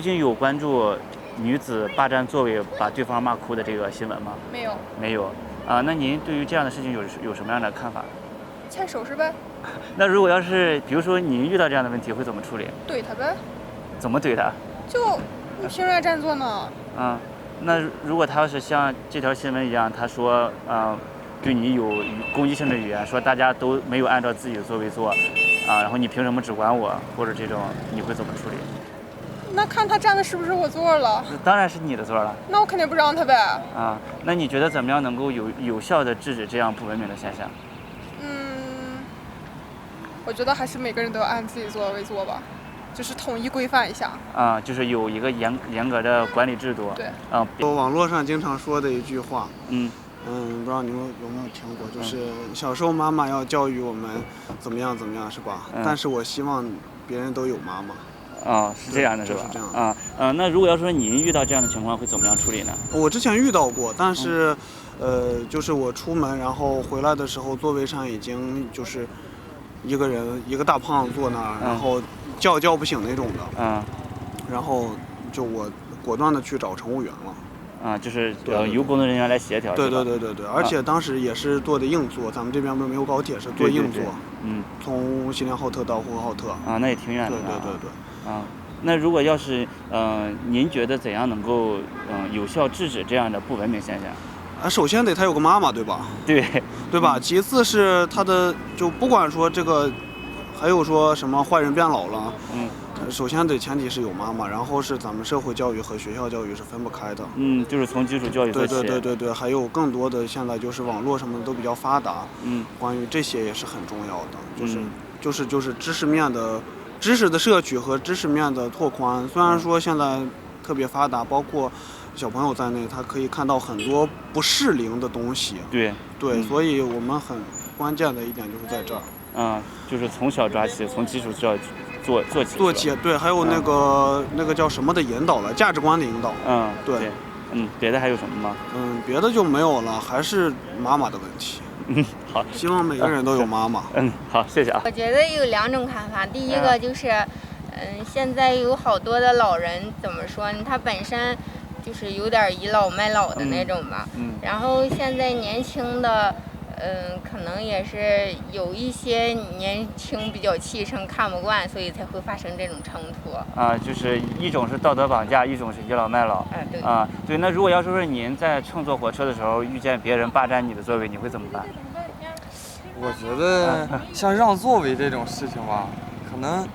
近有关注女子霸占座位把对方骂哭的这个新闻吗？没有。没有。那您对于这样的事情有什么样的看法？牵手是呗。那如果要是比如说您遇到这样的问题会怎么处理？怼他呗。怎么怼他？就你凭啥占座呢？那如果他要是像这条新闻一样，他说对你有攻击性的语言，说大家都没有按照自己的座位坐，然后你凭什么只管我，或者这种，你会怎么处理？那看他占的是不是我座了？当然是你的座了。那我肯定不让他呗。那你觉得怎么样能够有效的制止这样不文明的现象？我觉得还是每个人都要按自己座位坐吧，就是统一规范一下。就是有一个严格的管理制度。对。网络上经常说的一句话。不知道你们有没有听过，就是小时候妈妈要教育我们怎么样怎么样，是吧？但是我希望别人都有妈妈。是这样的，是吧？就是这样。那如果要说您遇到这样的情况，会怎么样处理呢？我之前遇到过，但是，就是我出门然后回来的时候，座位上已经就是一个人一个大胖子坐那儿，然后叫不醒那种的。然后就我果断的去找乘务员了。就是由工作人员来协调。对，而且当时也是坐的硬座，咱们这边不是没有高铁，是坐硬座。从锡林浩特到呼和浩特。那也挺远的。对。那如果要是您觉得怎样能够有效制止这样的不文明现象？首先得他有个妈妈，对吧？对吧？其次是他的，就不管说这个，还有说什么坏人变老了。首先得前提是有妈妈，然后是咱们社会教育和学校教育是分不开的。就是从基础教育做起。对，还有更多的现在就是网络什么的都比较发达。关于这些也是很重要的，就是知识面的。知识的摄取和知识面的拓宽，虽然说现在特别发达，包括小朋友在内，他可以看到很多不适龄的东西。对，所以我们很关键的一点就是在这儿。就是从小抓起，从基础教育做起。对，还有那个叫什么的引导了，价值观的引导。对。别的还有什么吗？别的就没有了，还是妈妈的问题。好，希望每个人都有妈妈。好，谢谢啊。我觉得有两种看法，第一个就是，现在有好多的老人怎么说呢？他本身就是有点倚老卖老的那种吧。然后现在年轻的，可能也是有一些年轻比较气盛，看不惯，所以才会发生这种冲突。就是一种是道德绑架，一种是倚老卖老。对。那如果要说是您在乘坐火车的时候遇见别人霸占你的座位，你会怎么办？我觉得像让座位这种事情吧，可能，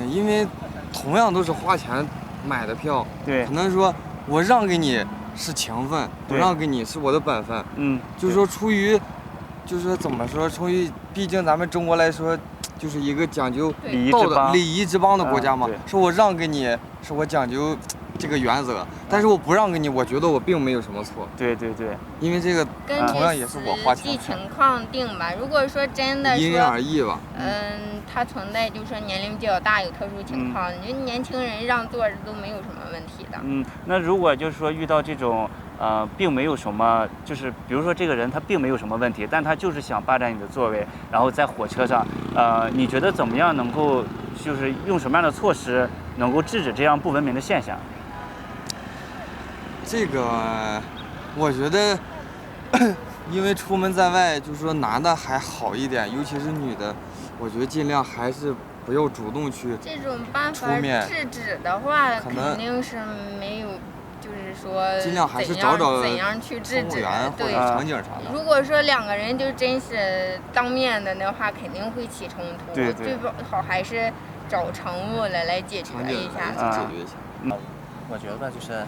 因为同样都是花钱买的票，可能说我让给你是情分，不让给你是我的本分。就是说出于，就是说怎么说，出于毕竟咱们中国来说，就是一个讲究道德礼仪之邦的国家嘛，说我让给你是我讲究这个原则，但是我不让给你，我觉得我并没有什么错。对，因为这个同样也是我花钱。根据实际情况定吧。如果说真的说因人而异吧。它存在就是说年龄比较大有特殊情况，你年轻人让座都没有什么问题的。那如果就是说遇到这种并没有什么，就是比如说这个人他并没有什么问题，但他就是想霸占你的座位，然后在火车上，你觉得怎么样能够就是用什么样的措施能够制止这样不文明的现象？这个我觉得因为出门在外，就是说男的还好一点，尤其是女的，我觉得尽量还是不要主动去这种办法制止的话，肯定是没有，就是说尽量还是找怎样去制止。对，乘警啥的。如果说两个人就真是当面的那话，肯定会起冲突。对，最好还是找乘务来解决一下。我觉得就是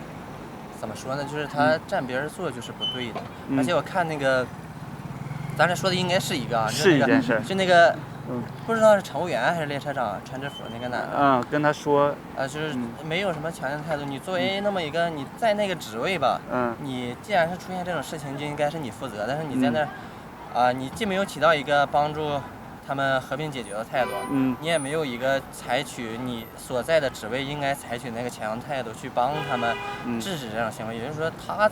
怎么说呢，就是他占别人座就是不对的。而且我看那个，咱这说的应该是一个啊，是一件事，是那个。不知道是乘务员还是列车长穿制服那个男的。跟他说。就是没有什么强硬态度。你作为那么一个你在那个职位吧，你既然是出现这种事情，就应该是你负责。但是你在那儿，你既没有起到一个帮助他们和平解决的态度，你也没有一个采取你所在的职位应该采取那个强硬态度去帮他们制止这种行为。也就是说，他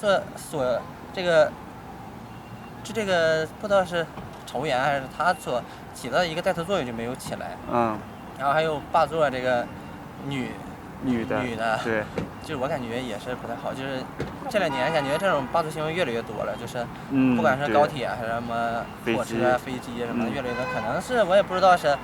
这个不知道是乘务员还是他所起到一个带头作用就没有起来。然后还有霸座这个女女的，对，就是我感觉也是不太好，就是这2年感觉这种霸座新闻越来越多了，就是不管是高铁还是什么火车、飞机什么的，越来越多，可能是我也不知道是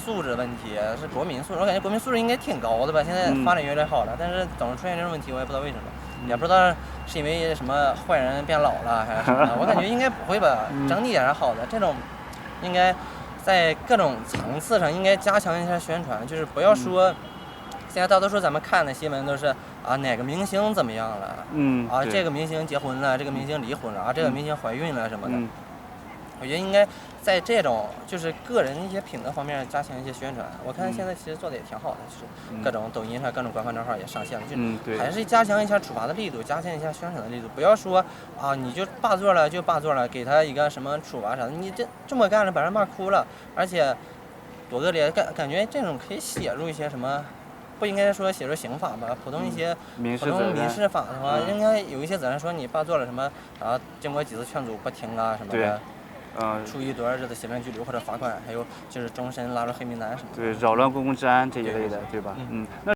素质问题，是国民素质，我感觉国民素质应该挺高的吧，现在发展越来越好了，但是总是出现这种问题，我也不知道为什么。也不知道是因为什么坏人变老了还是什么的，我感觉应该不会吧，整体也是好的。这种应该在各种层次上应该加强一下宣传，就是不要说，现在大多数咱们看的新闻都是哪个明星怎么样了，这个明星结婚了，这个明星离婚了，这个明星怀孕了什么的。我觉得应该在这种就是个人一些品德方面加强一些宣传。我看现在其实做的也挺好的，就是各种抖音上各种官方账号也上线了，就还是加强一下处罚的力度，加强一下宣传的力度，不要说你就霸座了就霸座了，给他一个什么处罚啥的，你这么干了把人骂哭了，而且多恶劣，感觉这种可以写入一些什么。不应该说写入刑法吧，普通一些普通民事法的话，应该有一些责任，说你霸座了什么，经过几次劝阻不听什么的。处以多少日的行政拘留或者罚款，还有就是终身拉入黑名单什么的。对，扰乱公共治安这一类的，对吧？那